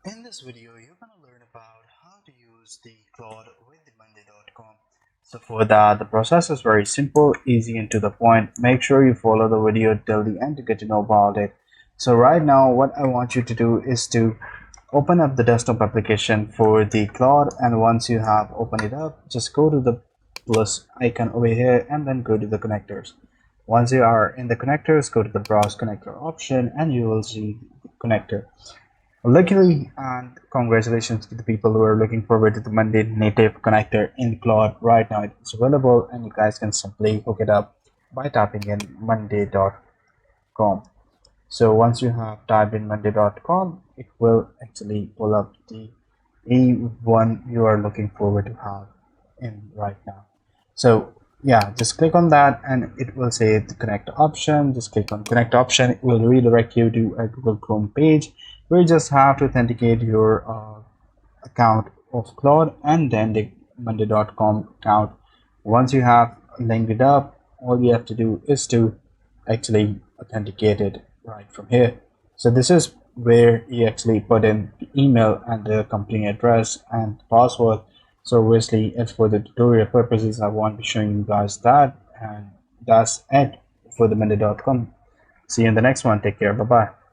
In this video, you're going to learn about how to use the Claude with the Monday.com. So for that, the process is very simple, easy, and to the point. Make sure you follow the video till the end to get to know about it. So right now, what I want you to do is to open up the desktop application for the Claude, and once you have opened it up, just go to the plus icon over here and then go to the connectors. Once you are in the connectors, go to the browse connector option and you will see the connector. Luckily, and congratulations to the people who are looking forward to the Monday native connector in Claude. Right now it's available and you guys can simply hook it up by typing in monday.com. So once you have typed in monday.com, it will actually pull up the one you are looking forward to have in right now. So yeah, just click on that and it will say the connect option. Just click on connect option. It will redirect you to a Google Chrome page where you just have to authenticate your account of Claude and then the monday.com account. Once you have linked it up, all you have to do is to actually authenticate it right from here. So this is where you actually put in the email and the company address and password. So obviously, as for the tutorial purposes, I won't be showing you guys that, and that's it for the monday.com. See you in the next one. Take care. Bye bye.